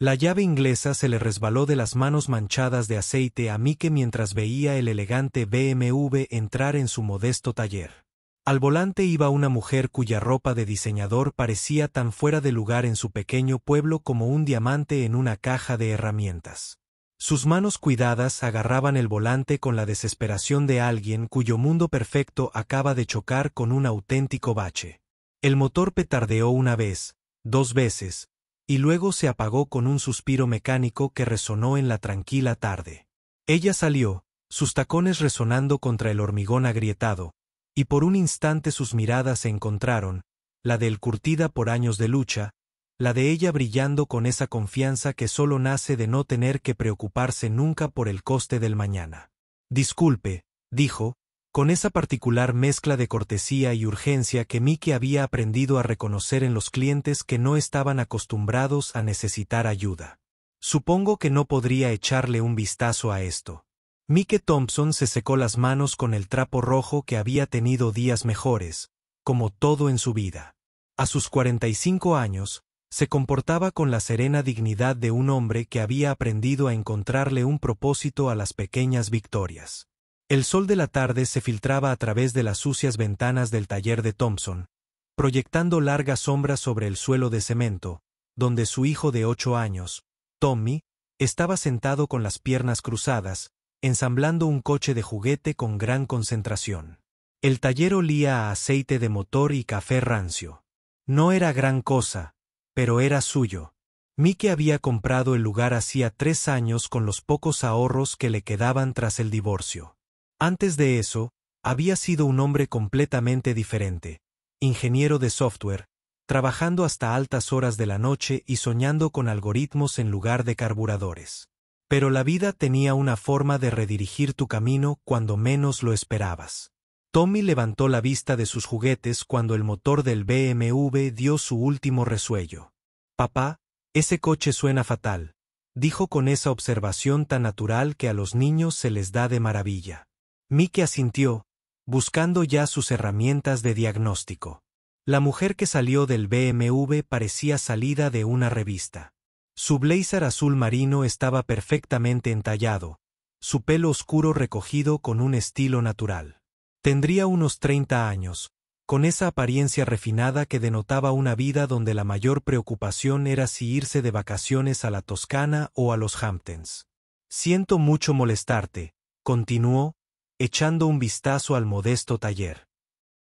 La llave inglesa se le resbaló de las manos manchadas de aceite a Mike mientras veía el elegante BMW entrar en su modesto taller. Al volante iba una mujer cuya ropa de diseñador parecía tan fuera de lugar en su pequeño pueblo como un diamante en una caja de herramientas. Sus manos cuidadas agarraban el volante con la desesperación de alguien cuyo mundo perfecto acaba de chocar con un auténtico bache. El motor petardeó una vez, 2 veces, y luego se apagó con un suspiro mecánico que resonó en la tranquila tarde. Ella salió, sus tacones resonando contra el hormigón agrietado, y por un instante sus miradas se encontraron, la de él curtida por años de lucha, la de ella brillando con esa confianza que solo nace de no tener que preocuparse nunca por el coste del mañana. Disculpe, dijo, con esa particular mezcla de cortesía y urgencia que Mike había aprendido a reconocer en los clientes que no estaban acostumbrados a necesitar ayuda. Supongo que no podría echarle un vistazo a esto. Mike Thompson se secó las manos con el trapo rojo que había tenido días mejores, como todo en su vida. A sus 45 años, se comportaba con la serena dignidad de un hombre que había aprendido a encontrarle un propósito a las pequeñas victorias. El sol de la tarde se filtraba a través de las sucias ventanas del taller de Thompson, proyectando largas sombras sobre el suelo de cemento, donde su hijo de 8 años, Tommy, estaba sentado con las piernas cruzadas, ensamblando un coche de juguete con gran concentración. El taller olía a aceite de motor y café rancio. No era gran cosa, pero era suyo. Mike había comprado el lugar hacía 3 años con los pocos ahorros que le quedaban tras el divorcio. Antes de eso, había sido un hombre completamente diferente, ingeniero de software, trabajando hasta altas horas de la noche y soñando con algoritmos en lugar de carburadores. Pero la vida tenía una forma de redirigir tu camino cuando menos lo esperabas. Tommy levantó la vista de sus juguetes cuando el motor del BMW dio su último resuello. «Papá, ese coche suena fatal», dijo con esa observación tan natural que a los niños se les da de maravilla. Mike asintió, buscando ya sus herramientas de diagnóstico. La mujer que salió del BMW parecía salida de una revista. Su blazer azul marino estaba perfectamente entallado, su pelo oscuro recogido con un estilo natural. Tendría unos 30 años, con esa apariencia refinada que denotaba una vida donde la mayor preocupación era si irse de vacaciones a la Toscana o a los Hamptons. «Siento mucho molestarte», continuó, echando un vistazo al modesto taller.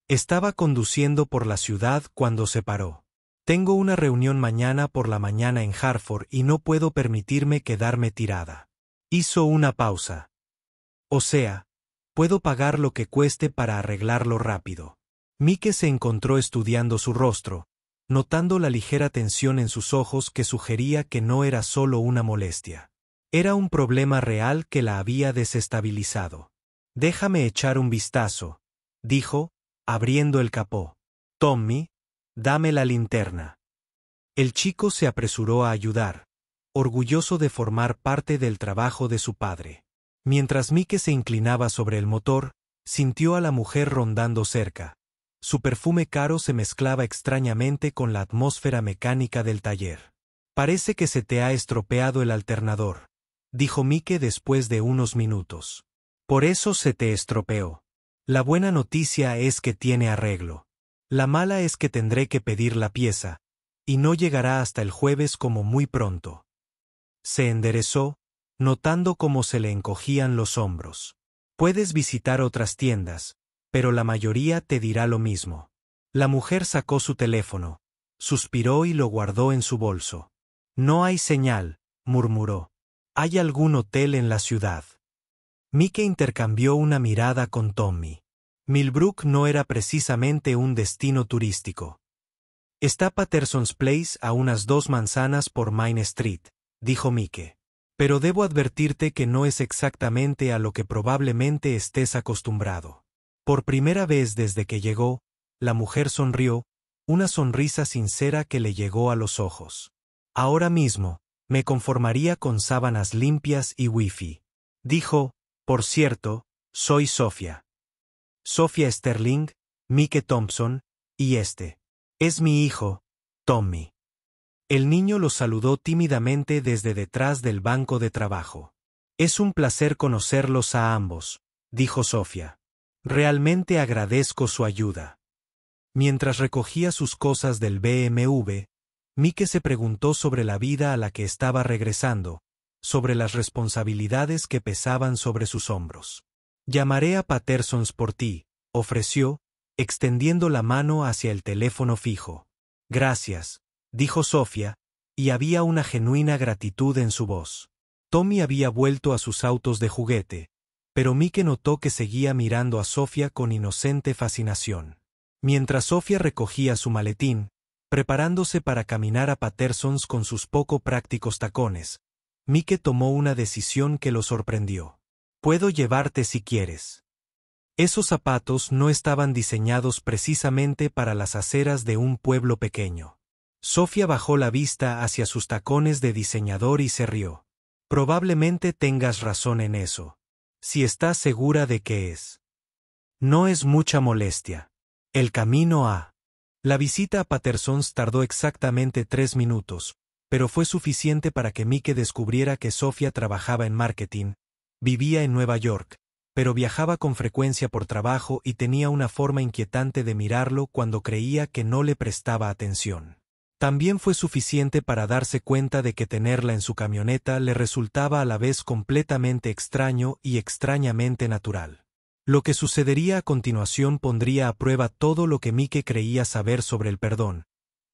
Estaba conduciendo por la ciudad cuando se paró. «Tengo una reunión mañana por la mañana en Hartford y no puedo permitirme quedarme tirada». Hizo una pausa. «O sea, puedo pagar lo que cueste para arreglarlo rápido». Mike se encontró estudiando su rostro, notando la ligera tensión en sus ojos que sugería que no era solo una molestia. Era un problema real que la había desestabilizado. «Déjame echar un vistazo», dijo, abriendo el capó. «Tommy, dame la linterna». El chico se apresuró a ayudar, orgulloso de formar parte del trabajo de su padre. Mientras Mike se inclinaba sobre el motor, sintió a la mujer rondando cerca. Su perfume caro se mezclaba extrañamente con la atmósfera mecánica del taller. «Parece que se te ha estropeado el alternador», dijo Mike después de unos minutos. «Por eso se te estropeó. La buena noticia es que tiene arreglo. La mala es que tendré que pedir la pieza, y no llegará hasta el jueves como muy pronto». Se enderezó, notando cómo se le encogían los hombros. «Puedes visitar otras tiendas, pero la mayoría te dirá lo mismo». La mujer sacó su teléfono, suspiró y lo guardó en su bolso. «No hay señal», murmuró. «¿Hay algún hotel en la ciudad?» Mike intercambió una mirada con Tommy. Millbrook no era precisamente un destino turístico. «Está Patterson's Place a unas 2 manzanas por Main Street», dijo Mike. «Pero debo advertirte que no es exactamente a lo que probablemente estés acostumbrado». Por primera vez desde que llegó, la mujer sonrió, una sonrisa sincera que le llegó a los ojos. «Ahora mismo, me conformaría con sábanas limpias y wifi», dijo. «Por cierto, soy Sofía. Sofía Sterling, Mike Thompson, y este es mi hijo, Tommy». El niño los saludó tímidamente desde detrás del banco de trabajo. Es un placer conocerlos a ambos, dijo Sofía. Realmente agradezco su ayuda. Mientras recogía sus cosas del BMW, Mike se preguntó sobre la vida a la que estaba regresando, sobre las responsabilidades que pesaban sobre sus hombros. Llamaré a Patterson's por ti, ofreció, extendiendo la mano hacia el teléfono fijo. Gracias, dijo Sofía, y había una genuina gratitud en su voz. Tommy había vuelto a sus autos de juguete, pero Mike notó que seguía mirando a Sofía con inocente fascinación. Mientras Sofía recogía su maletín, preparándose para caminar a Patterson's con sus poco prácticos tacones, Mike tomó una decisión que lo sorprendió. Puedo llevarte si quieres. Esos zapatos no estaban diseñados precisamente para las aceras de un pueblo pequeño. Sofía bajó la vista hacia sus tacones de diseñador y se rió. Probablemente tengas razón en eso. Si estás segura de que es. No es mucha molestia. El camino a... La visita a Patterson's tardó exactamente 3 minutos, pero fue suficiente para que Mike descubriera que Sofía trabajaba en marketing, vivía en Nueva York, pero viajaba con frecuencia por trabajo y tenía una forma inquietante de mirarlo cuando creía que no le prestaba atención. También fue suficiente para darse cuenta de que tenerla en su camioneta le resultaba a la vez completamente extraño y extrañamente natural. Lo que sucedería a continuación pondría a prueba todo lo que Mike creía saber sobre el perdón,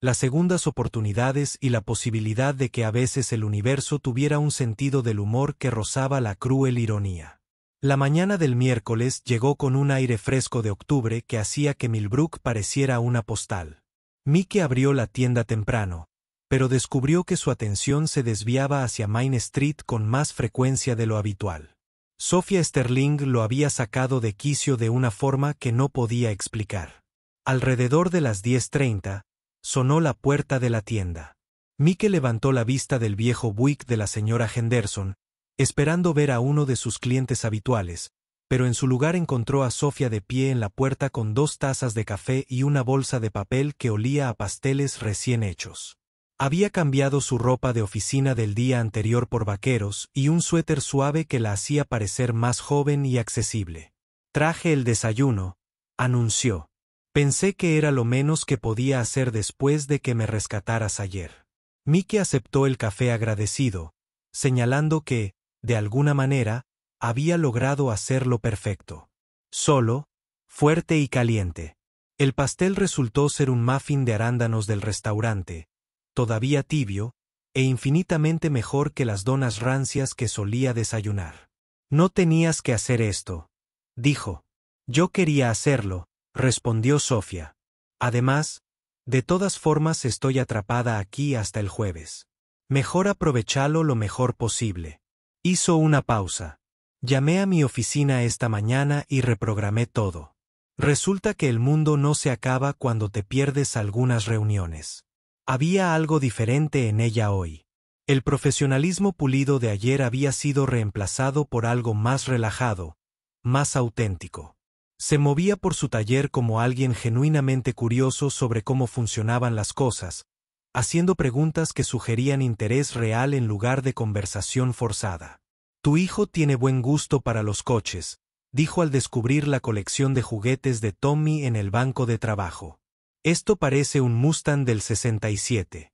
las segundas oportunidades y la posibilidad de que a veces el universo tuviera un sentido del humor que rozaba la cruel ironía. La mañana del miércoles llegó con un aire fresco de octubre que hacía que Millbrook pareciera una postal. Mike abrió la tienda temprano, pero descubrió que su atención se desviaba hacia Main Street con más frecuencia de lo habitual. Sofía Sterling lo había sacado de quicio de una forma que no podía explicar. Alrededor de las 10:30, sonó la puerta de la tienda. Mike levantó la vista del viejo Buick de la señora Henderson, esperando ver a uno de sus clientes habituales, pero en su lugar encontró a Sofía de pie en la puerta con 2 tazas de café y una bolsa de papel que olía a pasteles recién hechos. Había cambiado su ropa de oficina del día anterior por vaqueros y un suéter suave que la hacía parecer más joven y accesible. Traje el desayuno, anunció. Pensé que era lo menos que podía hacer después de que me rescataras ayer. Mike aceptó el café agradecido, señalando que, de alguna manera, había logrado hacerlo perfecto. Solo, fuerte y caliente. El pastel resultó ser un muffin de arándanos del restaurante, todavía tibio, e infinitamente mejor que las donas rancias que solía desayunar. No tenías que hacer esto, dijo. Yo quería hacerlo, respondió Sofía. Además, de todas formas estoy atrapada aquí hasta el jueves. Mejor aprovechalo lo mejor posible. Hizo una pausa. Llamé a mi oficina esta mañana y reprogramé todo. Resulta que el mundo no se acaba cuando te pierdes algunas reuniones. Había algo diferente en ella hoy. El profesionalismo pulido de ayer había sido reemplazado por algo más relajado, más auténtico. Se movía por su taller como alguien genuinamente curioso sobre cómo funcionaban las cosas, haciendo preguntas que sugerían interés real en lugar de conversación forzada. Tu hijo tiene buen gusto para los coches, dijo al descubrir la colección de juguetes de Tommy en el banco de trabajo. Esto parece un Mustang del 67.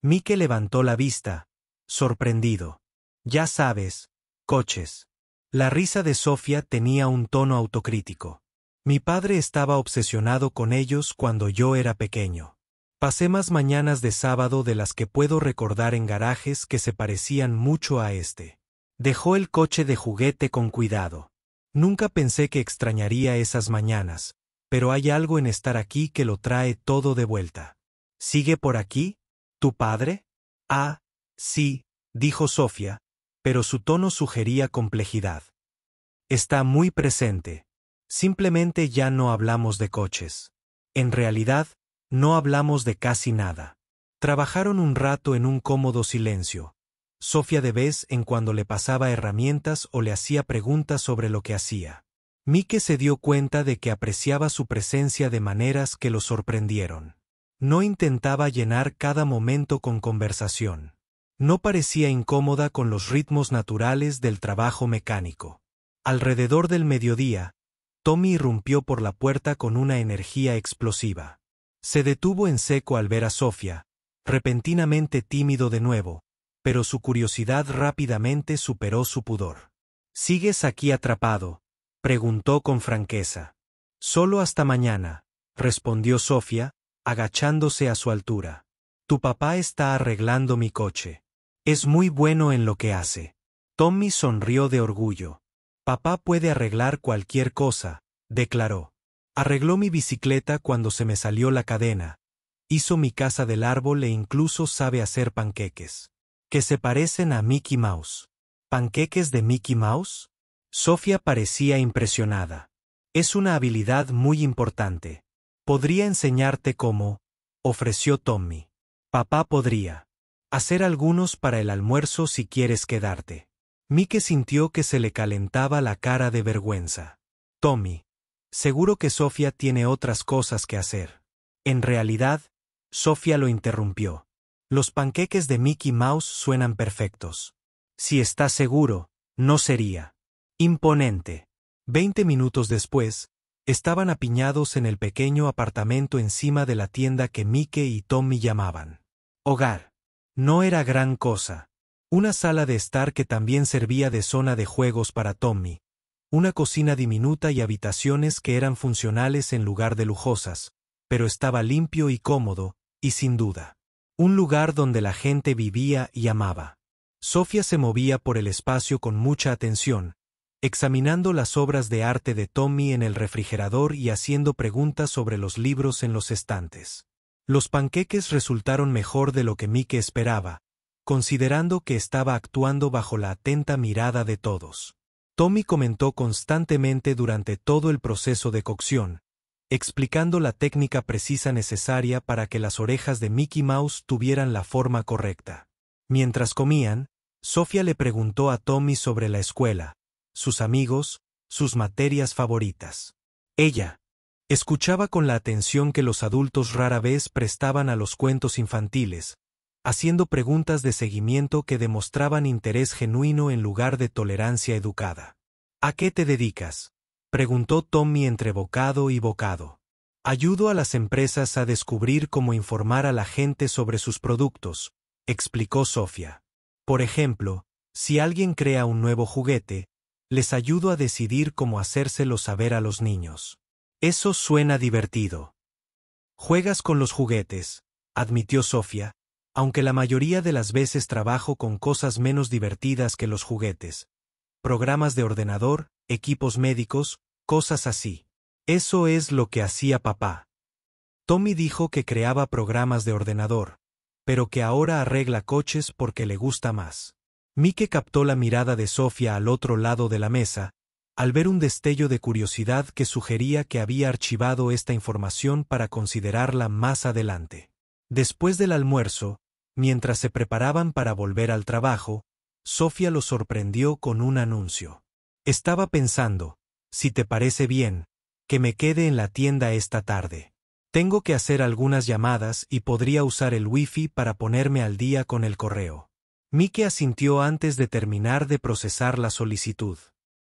Mike levantó la vista, sorprendido. Ya sabes, coches. La risa de Sofía tenía un tono autocrítico. Mi padre estaba obsesionado con ellos cuando yo era pequeño. Pasé más mañanas de sábado de las que puedo recordar en garajes que se parecían mucho a este. Dejó el coche de juguete con cuidado. Nunca pensé que extrañaría esas mañanas, pero hay algo en estar aquí que lo trae todo de vuelta. ¿Sigue por aquí? ¿Tu padre? Ah, sí, dijo Sofía, pero su tono sugería complejidad. Está muy presente. Simplemente ya no hablamos de coches. En realidad, no hablamos de casi nada. Trabajaron un rato en un cómodo silencio. Sofía de vez en cuando le pasaba herramientas o le hacía preguntas sobre lo que hacía. Mike se dio cuenta de que apreciaba su presencia de maneras que lo sorprendieron. No intentaba llenar cada momento con conversación. No parecía incómoda con los ritmos naturales del trabajo mecánico. Alrededor del mediodía, Tommy irrumpió por la puerta con una energía explosiva. Se detuvo en seco al ver a Sofía, repentinamente tímido de nuevo, pero su curiosidad rápidamente superó su pudor. ¿Sigues aquí atrapado?, preguntó con franqueza. Solo hasta mañana, respondió Sofía, agachándose a su altura. Tu papá está arreglando mi coche. Es muy bueno en lo que hace. Tommy sonrió de orgullo. Papá puede arreglar cualquier cosa, declaró. Arregló mi bicicleta cuando se me salió la cadena. Hizo mi casa del árbol e incluso sabe hacer panqueques. Que se parecen a Mickey Mouse. ¿Panqueques de Mickey Mouse? Sofía parecía impresionada. Es una habilidad muy importante. Podría enseñarte cómo, ofreció Tommy. Papá podría hacer algunos para el almuerzo si quieres quedarte. Mickey sintió que se le calentaba la cara de vergüenza. Tommy, seguro que Sofía tiene otras cosas que hacer. En realidad, Sofía lo interrumpió. Los panqueques de Mickey Mouse suenan perfectos. Si estás seguro, no sería imponente. 20 minutos después, estaban apiñados en el pequeño apartamento encima de la tienda que Mickey y Tommy llamaban hogar. No era gran cosa. Una sala de estar que también servía de zona de juegos para Tommy. Una cocina diminuta y habitaciones que eran funcionales en lugar de lujosas, pero estaba limpio y cómodo, y sin duda, un lugar donde la gente vivía y amaba. Sofía se movía por el espacio con mucha atención, examinando las obras de arte de Tommy en el refrigerador y haciendo preguntas sobre los libros en los estantes. Los panqueques resultaron mejor de lo que Mickey esperaba, considerando que estaba actuando bajo la atenta mirada de todos. Tommy comentó constantemente durante todo el proceso de cocción, explicando la técnica precisa necesaria para que las orejas de Mickey Mouse tuvieran la forma correcta. Mientras comían, Sofía le preguntó a Tommy sobre la escuela, sus amigos, sus materias favoritas. Ella escuchaba con la atención que los adultos rara vez prestaban a los cuentos infantiles, haciendo preguntas de seguimiento que demostraban interés genuino en lugar de tolerancia educada. ¿A qué te dedicas?, preguntó Tommy entre bocado y bocado. Ayudo a las empresas a descubrir cómo informar a la gente sobre sus productos, explicó Sofía. Por ejemplo, si alguien crea un nuevo juguete, les ayudo a decidir cómo hacérselo saber a los niños. Eso suena divertido. Juegas con los juguetes, admitió Sofía, aunque la mayoría de las veces trabajo con cosas menos divertidas que los juguetes. Programas de ordenador, equipos médicos, cosas así. Eso es lo que hacía papá. Tommy dijo que creaba programas de ordenador, pero que ahora arregla coches porque le gusta más. Mickey captó la mirada de Sofía al otro lado de la mesa, al ver un destello de curiosidad que sugería que había archivado esta información para considerarla más adelante. Después del almuerzo, mientras se preparaban para volver al trabajo, Sofía lo sorprendió con un anuncio. Estaba pensando, si te parece bien, que me quede en la tienda esta tarde. Tengo que hacer algunas llamadas y podría usar el wifi para ponerme al día con el correo. Mickey asintió antes de terminar de procesar la solicitud.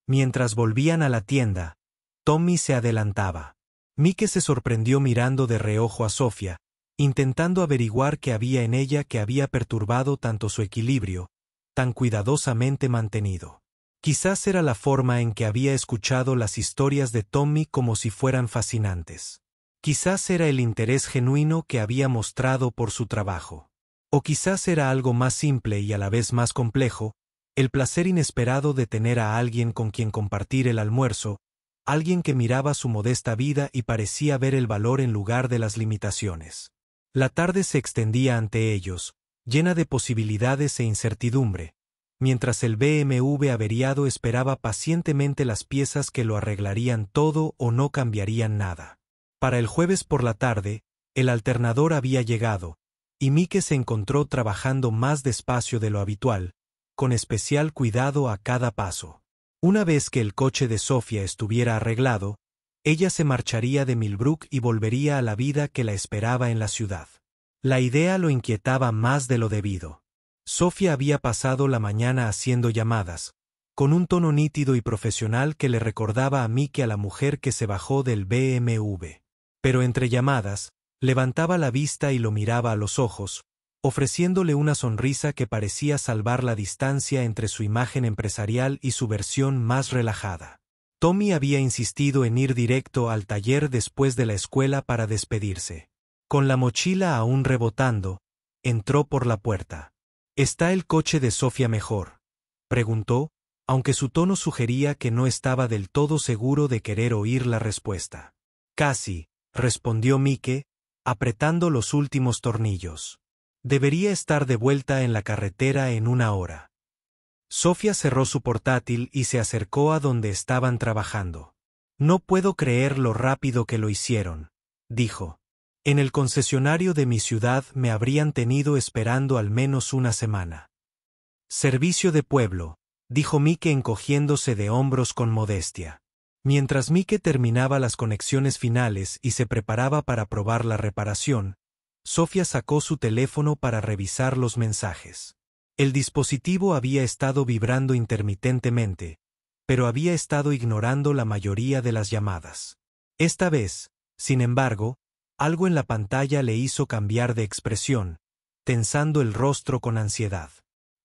Mientras volvían a la tienda, Tommy se adelantaba. Mickey se sorprendió mirando de reojo a Sofía, intentando averiguar qué había en ella que había perturbado tanto su equilibrio, tan cuidadosamente mantenido. Quizás era la forma en que había escuchado las historias de Tommy como si fueran fascinantes. Quizás era el interés genuino que había mostrado por su trabajo. O quizás era algo más simple y a la vez más complejo, el placer inesperado de tener a alguien con quien compartir el almuerzo, alguien que miraba su modesta vida y parecía ver el valor en lugar de las limitaciones. La tarde se extendía ante ellos, llena de posibilidades e incertidumbre, mientras el BMW averiado esperaba pacientemente las piezas que lo arreglarían todo o no cambiarían nada. Para el jueves por la tarde, el alternador había llegado, y Mickey se encontró trabajando más despacio de lo habitual, con especial cuidado a cada paso. Una vez que el coche de Sofía estuviera arreglado, Ella se marcharía de Millbrook y volvería a la vida que la esperaba en la ciudad. La idea lo inquietaba más de lo debido. Sofía había pasado la mañana haciendo llamadas, con un tono nítido y profesional que le recordaba a Mike a la mujer que se bajó del BMW. Pero entre llamadas, levantaba la vista y lo miraba a los ojos, ofreciéndole una sonrisa que parecía salvar la distancia entre su imagen empresarial y su versión más relajada. Tommy había insistido en ir directo al taller después de la escuela para despedirse. Con la mochila aún rebotando, entró por la puerta. ¿Está el coche de Sofía mejor?, preguntó, aunque su tono sugería que no estaba del todo seguro de querer oír la respuesta. Casi, respondió Mike, apretando los últimos tornillos. Debería estar de vuelta en la carretera en 1 hora. Sofía cerró su portátil y se acercó a donde estaban trabajando. No puedo creer lo rápido que lo hicieron, dijo. En el concesionario de mi ciudad me habrían tenido esperando al menos 1 semana. Servicio de pueblo, dijo Mike encogiéndose de hombros con modestia. Mientras Mike terminaba las conexiones finales y se preparaba para probar la reparación, Sofía sacó su teléfono para revisar los mensajes. El dispositivo había estado vibrando intermitentemente, pero había estado ignorando la mayoría de las llamadas. Esta vez, sin embargo, algo en la pantalla le hizo cambiar de expresión, tensando el rostro con ansiedad.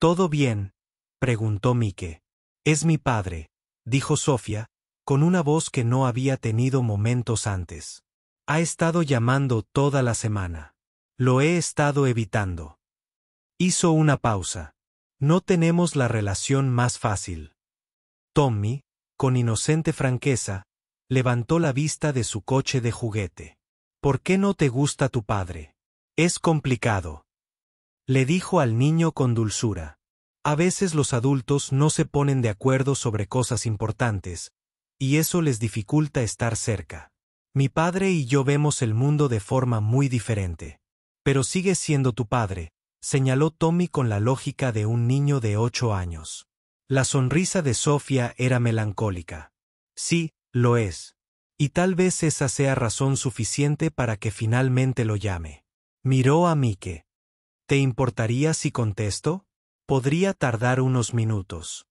¿Todo bien?, preguntó Mike. Es mi padre, dijo Sofía, con una voz que no había tenido momentos antes. Ha estado llamando toda la semana. Lo he estado evitando. Hizo una pausa. No tenemos la relación más fácil. Tommy, con inocente franqueza, levantó la vista de su coche de juguete. ¿Por qué no te gusta tu padre? Es complicado, le dijo al niño con dulzura. A veces los adultos no se ponen de acuerdo sobre cosas importantes, y eso les dificulta estar cerca. Mi padre y yo vemos el mundo de forma muy diferente. Pero sigue siendo tu padre, señaló Tommy con la lógica de un niño de 8 años. La sonrisa de Sofía era melancólica. Sí, lo es. Y tal vez esa sea razón suficiente para que finalmente lo llame. Miró a Mike. ¿Te importaría si contesto? Podría tardar unos minutos.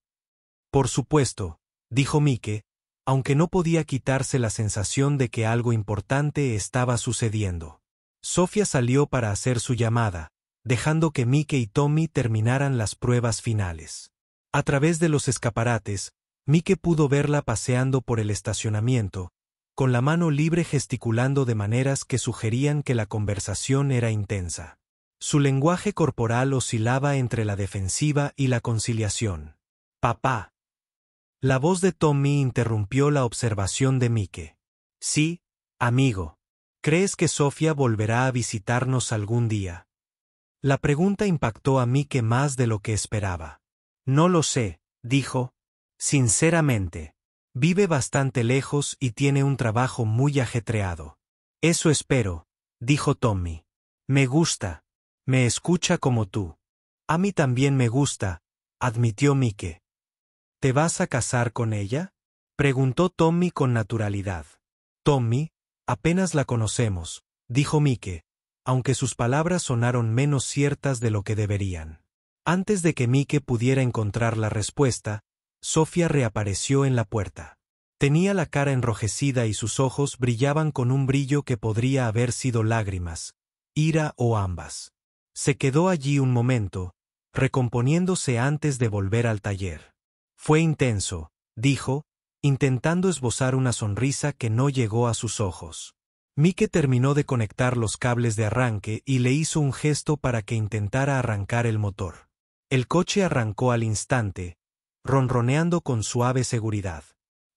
Por supuesto, dijo Mike, aunque no podía quitarse la sensación de que algo importante estaba sucediendo. Sofía salió para hacer su llamada, dejando que Mike y Tommy terminaran las pruebas finales. A través de los escaparates, Mike pudo verla paseando por el estacionamiento, con la mano libre gesticulando de maneras que sugerían que la conversación era intensa. Su lenguaje corporal oscilaba entre la defensiva y la conciliación. «Papá». La voz de Tommy interrumpió la observación de Mike. «Sí, amigo. ¿Crees que Sofía volverá a visitarnos algún día?» La pregunta impactó a Mike más de lo que esperaba. «No lo sé», dijo. «Sinceramente. Vive bastante lejos y tiene un trabajo muy ajetreado». «Eso espero», dijo Tommy. «Me gusta. Me escucha como tú». «A mí también me gusta», admitió Mike. «¿Te vas a casar con ella?», preguntó Tommy con naturalidad. «Tommy, apenas la conocemos», dijo Mike, aunque sus palabras sonaron menos ciertas de lo que deberían. Antes de que Mike pudiera encontrar la respuesta, Sofía reapareció en la puerta. Tenía la cara enrojecida y sus ojos brillaban con un brillo que podría haber sido lágrimas, ira o ambas. Se quedó allí un momento, recomponiéndose antes de volver al taller. «Fue intenso», dijo, intentando esbozar una sonrisa que no llegó a sus ojos. Mike terminó de conectar los cables de arranque y le hizo un gesto para que intentara arrancar el motor. El coche arrancó al instante, ronroneando con suave seguridad.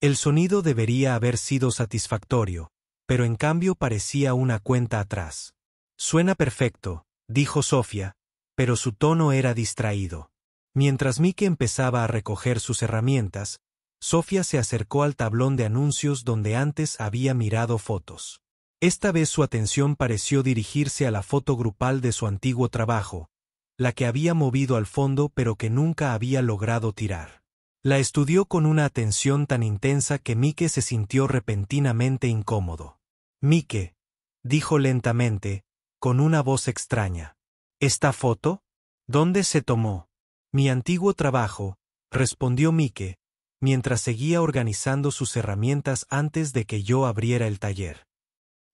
El sonido debería haber sido satisfactorio, pero en cambio parecía una cuenta atrás. «Suena perfecto», dijo Sofía, pero su tono era distraído. Mientras Mike empezaba a recoger sus herramientas, Sofía se acercó al tablón de anuncios donde antes había mirado fotos. Esta vez su atención pareció dirigirse a la foto grupal de su antiguo trabajo, la que había movido al fondo pero que nunca había logrado tirar. La estudió con una atención tan intensa que Mike se sintió repentinamente incómodo. Mike, dijo lentamente, con una voz extraña. ¿Esta foto? ¿Dónde se tomó? Mi antiguo trabajo, respondió Mike, mientras seguía organizando sus herramientas antes de que yo abriera el taller.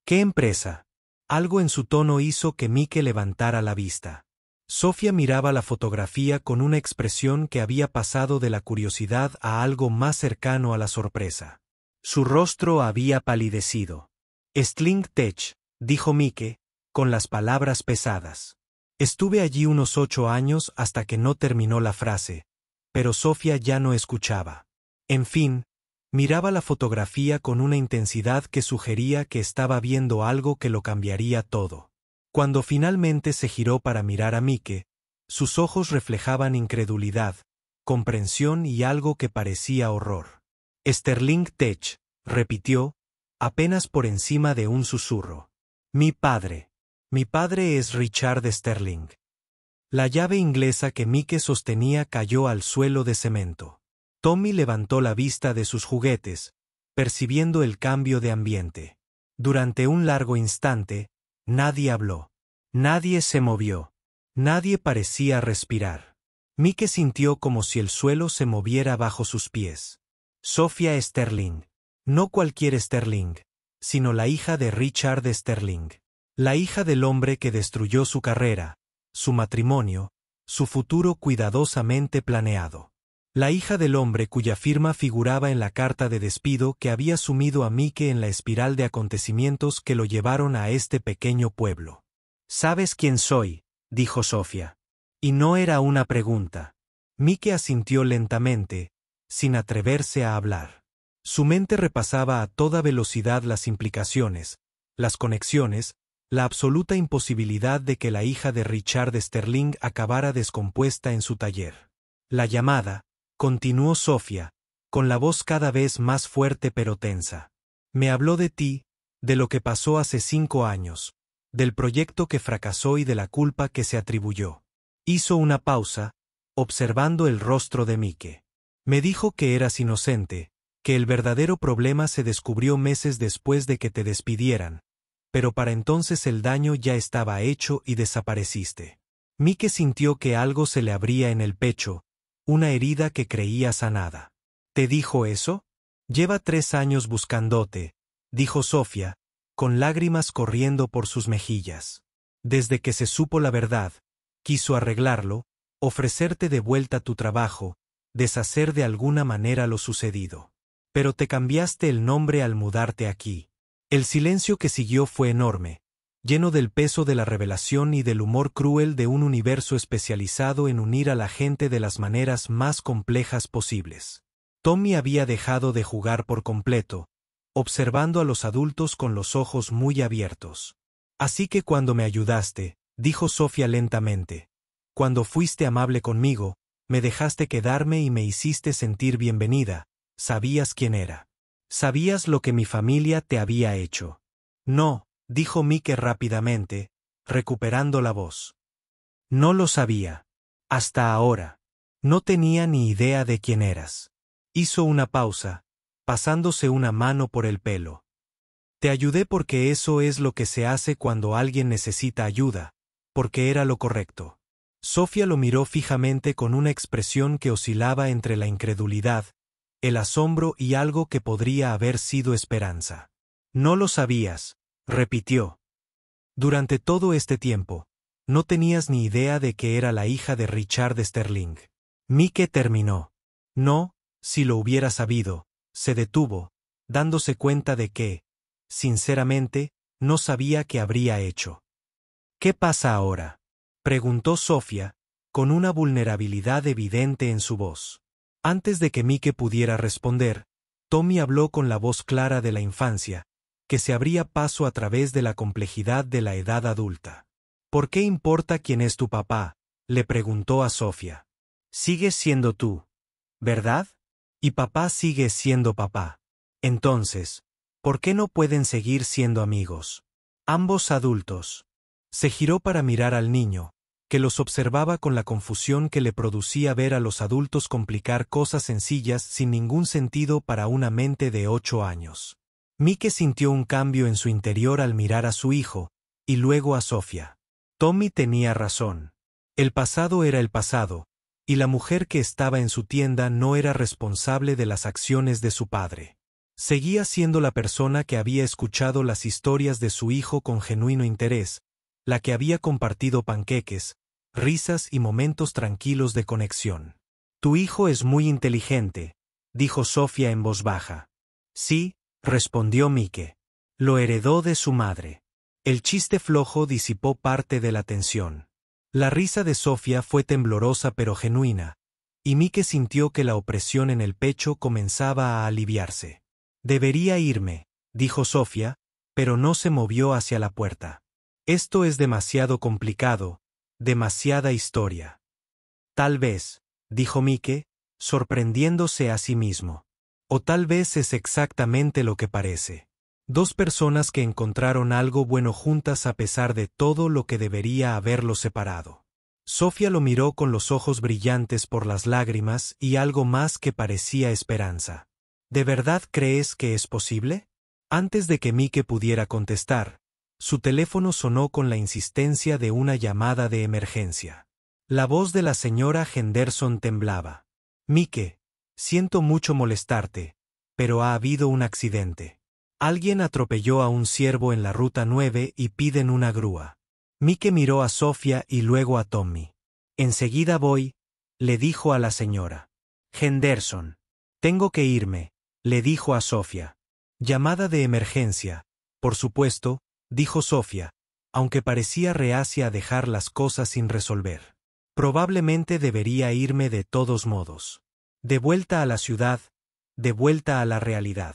¿Qué empresa? Algo en su tono hizo que Mike levantara la vista. Sofía miraba la fotografía con una expresión que había pasado de la curiosidad a algo más cercano a la sorpresa. Su rostro había palidecido. Sling Tech, dijo Mike, con las palabras pesadas. Estuve allí unos 8 años hasta que no terminó la frase, pero Sofía ya no escuchaba. En fin, miraba la fotografía con una intensidad que sugería que estaba viendo algo que lo cambiaría todo. Cuando finalmente se giró para mirar a Mike, sus ojos reflejaban incredulidad, comprensión y algo que parecía horror. Sterling Tech, repitió, apenas por encima de un susurro. Mi padre es Richard Sterling. La llave inglesa que Mike sostenía cayó al suelo de cemento. Tommy levantó la vista de sus juguetes, percibiendo el cambio de ambiente. Durante un largo instante, nadie habló. Nadie se movió. Nadie parecía respirar. Mike sintió como si el suelo se moviera bajo sus pies. Sofía Sterling. No cualquier Sterling, sino la hija de Richard Sterling. La hija del hombre que destruyó su carrera, su matrimonio, su futuro cuidadosamente planeado. La hija del hombre cuya firma figuraba en la carta de despido que había sumido a Mike en la espiral de acontecimientos que lo llevaron a este pequeño pueblo. «¿Sabes quién soy?», dijo Sofía. Y no era una pregunta. Mike asintió lentamente, sin atreverse a hablar. Su mente repasaba a toda velocidad las implicaciones, las conexiones, la absoluta imposibilidad de que la hija de Richard Sterling acabara descompuesta en su taller. La llamada, continuó Sofía, con la voz cada vez más fuerte pero tensa. Me habló de ti, de lo que pasó hace 5 años, del proyecto que fracasó y de la culpa que se atribuyó. Hizo una pausa, observando el rostro de Mike. Me dijo que eras inocente, que el verdadero problema se descubrió meses después de que te despidieran, pero para entonces el daño ya estaba hecho y desapareciste. Mike sintió que algo se le abría en el pecho, una herida que creía sanada. ¿Te dijo eso? Lleva 3 años buscándote, dijo Sofía, con lágrimas corriendo por sus mejillas. Desde que se supo la verdad, quiso arreglarlo, ofrecerte de vuelta tu trabajo, deshacer de alguna manera lo sucedido. Pero te cambiaste el nombre al mudarte aquí. El silencio que siguió fue enorme, lleno del peso de la revelación y del humor cruel de un universo especializado en unir a la gente de las maneras más complejas posibles. Tommy había dejado de jugar por completo, observando a los adultos con los ojos muy abiertos. Así que cuando me ayudaste, dijo Sofía lentamente, cuando fuiste amable conmigo, me dejaste quedarme y me hiciste sentir bienvenida, sabías quién era. Sabías lo que mi familia te había hecho. No, dijo Mike rápidamente, recuperando la voz. No lo sabía. Hasta ahora. No tenía ni idea de quién eras. Hizo una pausa, pasándose una mano por el pelo. Te ayudé porque eso es lo que se hace cuando alguien necesita ayuda, porque era lo correcto. Sofía lo miró fijamente con una expresión que oscilaba entre la incredulidad, el asombro y algo que podría haber sido esperanza. No lo sabías, repitió. Durante todo este tiempo, no tenías ni idea de que era la hija de Richard Sterling. Mike terminó. No, si lo hubiera sabido, se detuvo, dándose cuenta de que, sinceramente, no sabía qué habría hecho. ¿Qué pasa ahora?, preguntó Sofía, con una vulnerabilidad evidente en su voz. Antes de que Mike pudiera responder, Tommy habló con la voz clara de la infancia, que se abría paso a través de la complejidad de la edad adulta. ¿Por qué importa quién es tu papá?, le preguntó a Sofía. Sigues siendo tú, ¿verdad? Y papá sigue siendo papá. Entonces, ¿por qué no pueden seguir siendo amigos? Ambos adultos. Se giró para mirar al niño, que los observaba con la confusión que le producía ver a los adultos complicar cosas sencillas sin ningún sentido para una mente de 8 años. Mike sintió un cambio en su interior al mirar a su hijo, y luego a Sofía. Tommy tenía razón. El pasado era el pasado, y la mujer que estaba en su tienda no era responsable de las acciones de su padre. Seguía siendo la persona que había escuchado las historias de su hijo con genuino interés, la que había compartido panqueques, risas y momentos tranquilos de conexión. «Tu hijo es muy inteligente», dijo Sofía en voz baja. «Sí», respondió Mike. «Lo heredó de su madre». El chiste flojo disipó parte de la tensión. La risa de Sofía fue temblorosa pero genuina, y Mike sintió que la opresión en el pecho comenzaba a aliviarse. «Debería irme», dijo Sofía, pero no se movió hacia la puerta. «Esto es demasiado complicado, demasiada historia». «Tal vez», dijo Mike, sorprendiéndose a sí mismo. «O tal vez es exactamente lo que parece. Dos personas que encontraron algo bueno juntas a pesar de todo lo que debería haberlos separado». Sofía lo miró con los ojos brillantes por las lágrimas y algo más que parecía esperanza. «¿De verdad crees que es posible?». Antes de que Mike pudiera contestar, su teléfono sonó con la insistencia de una llamada de emergencia. La voz de la señora Henderson temblaba. «Mike, siento mucho molestarte, pero ha habido un accidente. Alguien atropelló a un ciervo en la ruta 9 y piden una grúa». Mike miró a Sofía y luego a Tommy. «Enseguida voy», le dijo a la señora Henderson. «Tengo que irme», le dijo a Sofía. «Llamada de emergencia, por supuesto», dijo Sofía, aunque parecía reacia a dejar las cosas sin resolver. «Probablemente debería irme de todos modos. De vuelta a la ciudad, de vuelta a la realidad».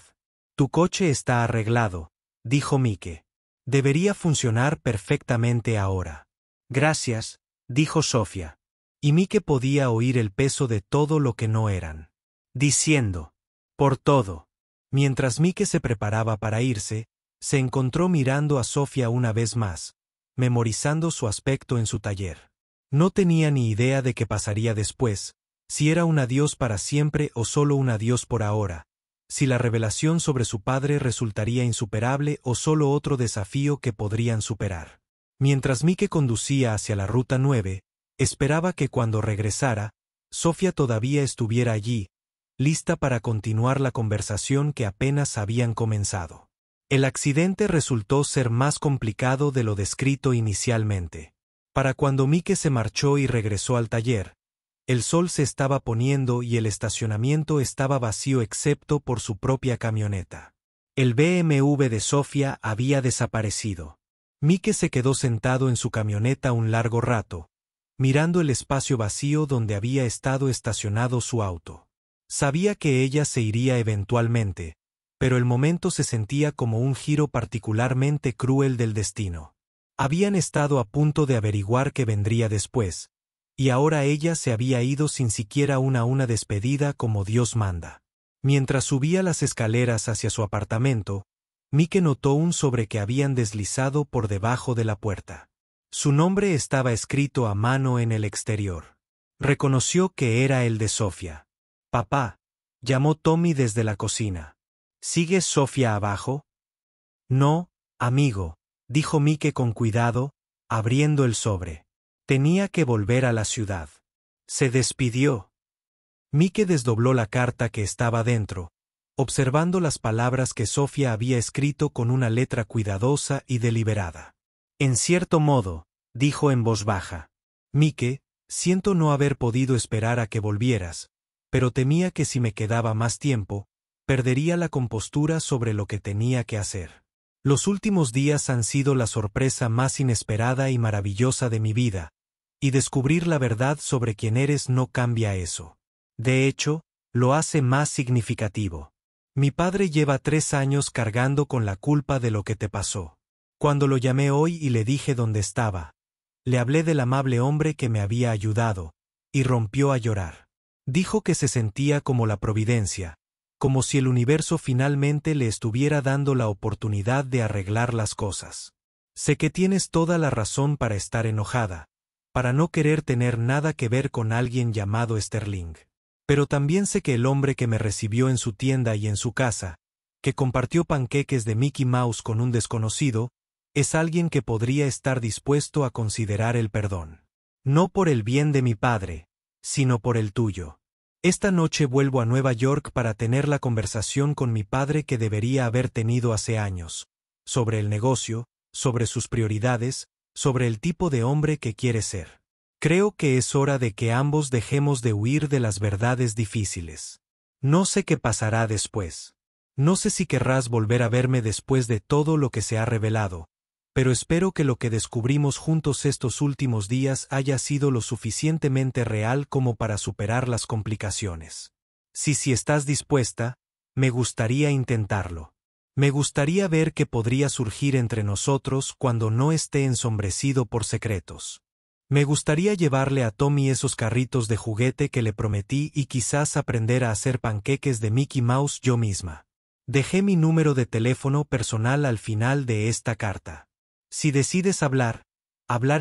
«Tu coche está arreglado», dijo Mike. «Debería funcionar perfectamente ahora». «Gracias», dijo Sofía. Y Mike podía oír el peso de todo lo que no eran. Diciendo, «por todo». Mientras Mike se preparaba para irse, se encontró mirando a Sofía una vez más, memorizando su aspecto en su taller. No tenía ni idea de qué pasaría después, si era un adiós para siempre o solo un adiós por ahora, si la revelación sobre su padre resultaría insuperable o solo otro desafío que podrían superar. Mientras Mike conducía hacia la ruta 9, esperaba que cuando regresara, Sofía todavía estuviera allí, lista para continuar la conversación que apenas habían comenzado. El accidente resultó ser más complicado de lo descrito inicialmente. Para cuando Mike se marchó y regresó al taller, el sol se estaba poniendo y el estacionamiento estaba vacío excepto por su propia camioneta. El BMW de Sofía había desaparecido. Mike se quedó sentado en su camioneta un largo rato, mirando el espacio vacío donde había estado estacionado su auto. Sabía que ella se iría eventualmente, pero el momento se sentía como un giro particularmente cruel del destino. Habían estado a punto de averiguar qué vendría después, y ahora ella se había ido sin siquiera una despedida como Dios manda. Mientras subía las escaleras hacia su apartamento, Mike notó un sobre que habían deslizado por debajo de la puerta. Su nombre estaba escrito a mano en el exterior. Reconoció que era el de Sofía. «Papá», llamó Tommy desde la cocina. «¿Sigue Sofía abajo?» «No, amigo», dijo Mike con cuidado, abriendo el sobre. Tenía que volver a la ciudad. Se despidió. Mike desdobló la carta que estaba dentro, observando las palabras que Sofía había escrito con una letra cuidadosa y deliberada. «En cierto modo», dijo en voz baja. «Mike, siento no haber podido esperar a que volvieras, pero temía que si me quedaba más tiempo, perdería la compostura sobre lo que tenía que hacer. Los últimos días han sido la sorpresa más inesperada y maravillosa de mi vida, y descubrir la verdad sobre quién eres no cambia eso. De hecho, lo hace más significativo. Mi padre lleva 3 años cargando con la culpa de lo que te pasó. Cuando lo llamé hoy y le dije dónde estaba, le hablé del amable hombre que me había ayudado, y rompió a llorar. Dijo que se sentía como la providencia, como si el universo finalmente le estuviera dando la oportunidad de arreglar las cosas. Sé que tienes toda la razón para estar enojada, para no querer tener nada que ver con alguien llamado Sterling. Pero también sé que el hombre que me recibió en su tienda y en su casa, que compartió panqueques de Mickey Mouse con un desconocido, es alguien que podría estar dispuesto a considerar el perdón. No por el bien de mi padre, sino por el tuyo. Esta noche vuelvo a Nueva York para tener la conversación con mi padre que debería haber tenido hace años, sobre el negocio, sobre sus prioridades, sobre el tipo de hombre que quiere ser. Creo que es hora de que ambos dejemos de huir de las verdades difíciles. No sé qué pasará después. No sé si querrás volver a verme después de todo lo que se ha revelado, pero espero que lo que descubrimos juntos estos últimos días haya sido lo suficientemente real como para superar las complicaciones. Si estás dispuesta, me gustaría intentarlo. Me gustaría ver qué podría surgir entre nosotros cuando no esté ensombrecido por secretos. Me gustaría llevarle a Tommy esos carritos de juguete que le prometí y quizás aprender a hacer panqueques de Mickey Mouse yo misma. Dejé mi número de teléfono personal al final de esta carta. Si decides hablar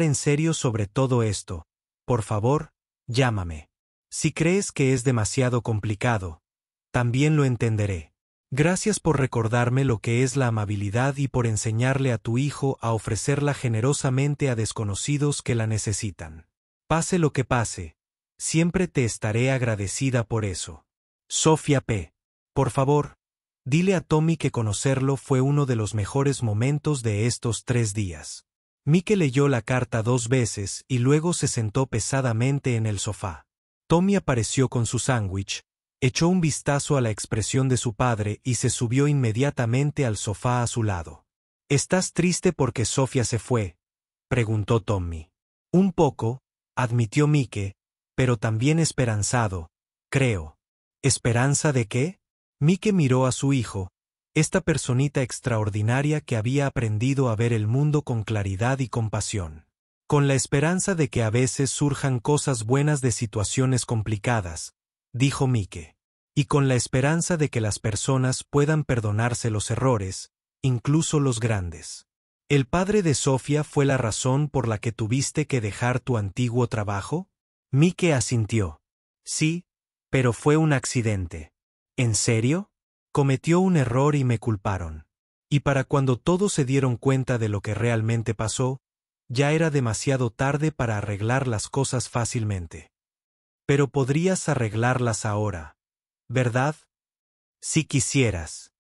en serio sobre todo esto, por favor, llámame. Si crees que es demasiado complicado, también lo entenderé. Gracias por recordarme lo que es la amabilidad y por enseñarle a tu hijo a ofrecerla generosamente a desconocidos que la necesitan. Pase lo que pase, siempre te estaré agradecida por eso. Sofía P. Por favor, dile a Tommy que conocerlo fue uno de los mejores momentos de estos 3 días. Mike leyó la carta 2 veces y luego se sentó pesadamente en el sofá. Tommy apareció con su sándwich, echó un vistazo a la expresión de su padre y se subió inmediatamente al sofá a su lado. ¿Estás triste porque Sofía se fue?, preguntó Tommy. Un poco, admitió Mike, pero también esperanzado, creo. ¿Esperanza de qué? Mike miró a su hijo, esta personita extraordinaria que había aprendido a ver el mundo con claridad y compasión. Con la esperanza de que a veces surjan cosas buenas de situaciones complicadas, dijo Mike. Y con la esperanza de que las personas puedan perdonarse los errores, incluso los grandes. ¿El padre de Sofía fue la razón por la que tuviste que dejar tu antiguo trabajo? Mike asintió. Sí, pero fue un accidente. ¿En serio? Cometió un error y me culparon. Y para cuando todos se dieron cuenta de lo que realmente pasó, ya era demasiado tarde para arreglar las cosas fácilmente. Pero podrías arreglarlas ahora, ¿verdad? Si quisieras.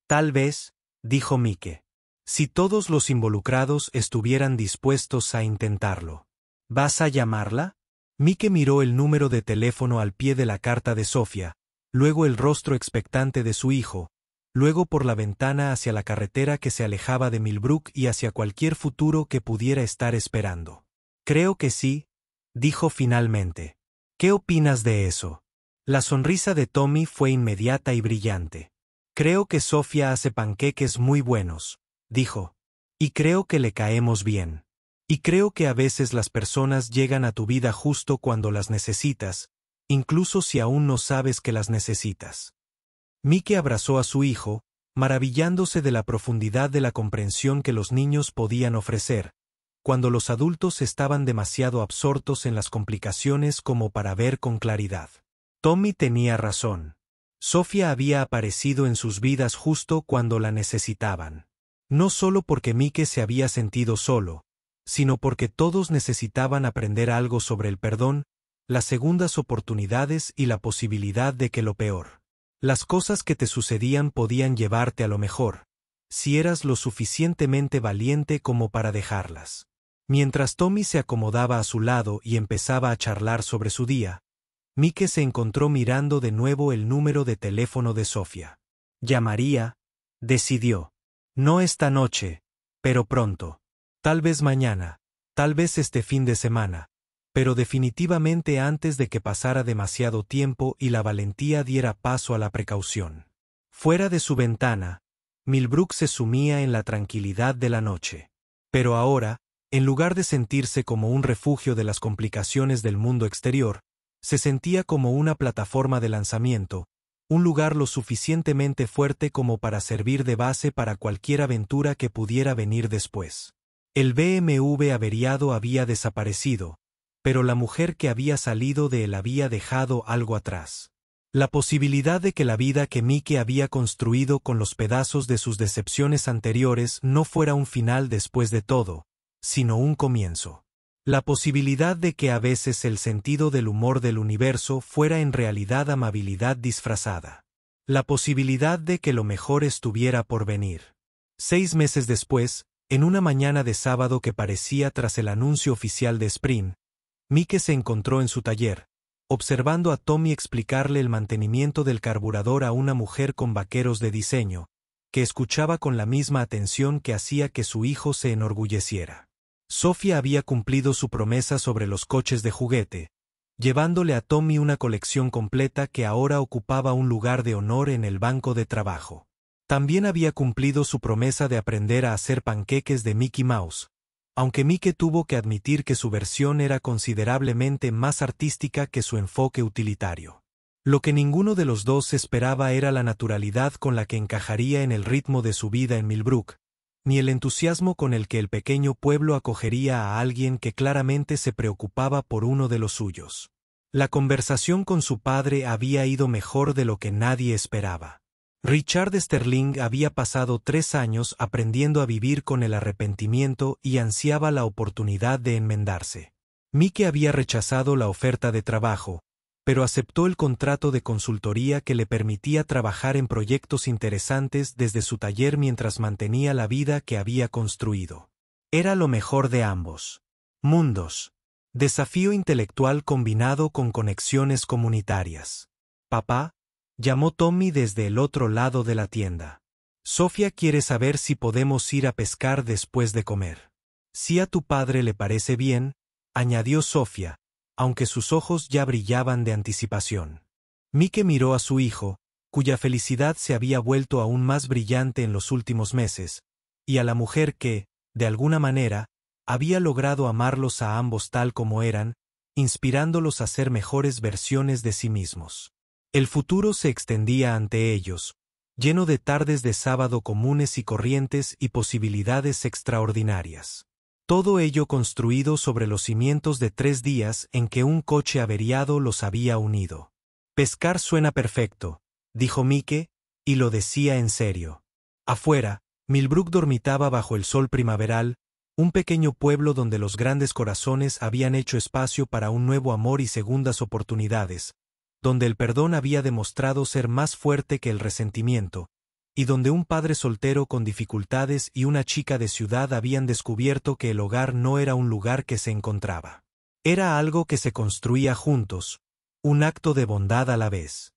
Tal vez, dijo Mike. Si todos los involucrados estuvieran dispuestos a intentarlo. ¿Vas a llamarla? Mike miró el número de teléfono al pie de la carta de Sofía, luego el rostro expectante de su hijo, luego por la ventana hacia la carretera que se alejaba de Millbrook y hacia cualquier futuro que pudiera estar esperando. Creo que sí, dijo finalmente. ¿Qué opinas de eso? La sonrisa de Tommy fue inmediata y brillante. Creo que Sofía hace panqueques muy buenos, dijo. Y creo que le caemos bien. Y creo que a veces las personas llegan a tu vida justo cuando las necesitas, incluso si aún no sabes que las necesitas. Mike abrazó a su hijo, maravillándose de la profundidad de la comprensión que los niños podían ofrecer, cuando los adultos estaban demasiado absortos en las complicaciones como para ver con claridad. Tommy tenía razón. Sofía había aparecido en sus vidas justo cuando la necesitaban. No solo porque Mike se había sentido solo, sino porque todos necesitaban aprender algo sobre el perdón, las segundas oportunidades y la posibilidad de que lo peor. Las cosas que te sucedían podían llevarte a lo mejor, si eras lo suficientemente valiente como para dejarlas. Mientras Tommy se acomodaba a su lado y empezaba a charlar sobre su día, Mike se encontró mirando de nuevo el número de teléfono de Sofía. Llamaría, decidió. No esta noche, pero pronto. Tal vez mañana, tal vez este fin de semana, pero definitivamente antes de que pasara demasiado tiempo y la valentía diera paso a la precaución. Fuera de su ventana, Millbrook se sumía en la tranquilidad de la noche. Pero ahora, en lugar de sentirse como un refugio de las complicaciones del mundo exterior, se sentía como una plataforma de lanzamiento, un lugar lo suficientemente fuerte como para servir de base para cualquier aventura que pudiera venir después. El BMW averiado había desaparecido, pero la mujer que había salido de él había dejado algo atrás. La posibilidad de que la vida que Mike había construido con los pedazos de sus decepciones anteriores no fuera un final después de todo, sino un comienzo. La posibilidad de que a veces el sentido del humor del universo fuera en realidad amabilidad disfrazada. La posibilidad de que lo mejor estuviera por venir. 6 meses después, en una mañana de sábado que parecía tras el anuncio oficial de Sprint, Mike se encontró en su taller, observando a Tommy explicarle el mantenimiento del carburador a una mujer con vaqueros de diseño, que escuchaba con la misma atención que hacía que su hijo se enorgulleciera. Sofía había cumplido su promesa sobre los coches de juguete, llevándole a Tommy una colección completa que ahora ocupaba un lugar de honor en el banco de trabajo. También había cumplido su promesa de aprender a hacer panqueques de Mickey Mouse, aunque Mike tuvo que admitir que su versión era considerablemente más artística que su enfoque utilitario. Lo que ninguno de los dos esperaba era la naturalidad con la que encajaría en el ritmo de su vida en Millbrook, ni el entusiasmo con el que el pequeño pueblo acogería a alguien que claramente se preocupaba por uno de los suyos. La conversación con su padre había ido mejor de lo que nadie esperaba. Richard Sterling había pasado 3 años aprendiendo a vivir con el arrepentimiento y ansiaba la oportunidad de enmendarse. Mike había rechazado la oferta de trabajo, pero aceptó el contrato de consultoría que le permitía trabajar en proyectos interesantes desde su taller mientras mantenía la vida que había construido. Era lo mejor de ambos mundos. Desafío intelectual combinado con conexiones comunitarias. Papá, llamó Tommy desde el otro lado de la tienda. Sofía quiere saber si podemos ir a pescar después de comer. Si a tu padre le parece bien, añadió Sofía, aunque sus ojos ya brillaban de anticipación. Mike miró a su hijo, cuya felicidad se había vuelto aún más brillante en los últimos meses, y a la mujer que, de alguna manera, había logrado amarlos a ambos tal como eran, inspirándolos a ser mejores versiones de sí mismos. El futuro se extendía ante ellos, lleno de tardes de sábado comunes y corrientes y posibilidades extraordinarias. Todo ello construido sobre los cimientos de 3 días en que un coche averiado los había unido. Pescar suena perfecto, dijo Mike, y lo decía en serio. Afuera, Millbrook dormitaba bajo el sol primaveral, un pequeño pueblo donde los grandes corazones habían hecho espacio para un nuevo amor y segundas oportunidades, donde el perdón había demostrado ser más fuerte que el resentimiento, y donde un padre soltero con dificultades y una chica de ciudad habían descubierto que el hogar no era un lugar que se encontraba. Era algo que se construía juntos, un acto de bondad a la vez.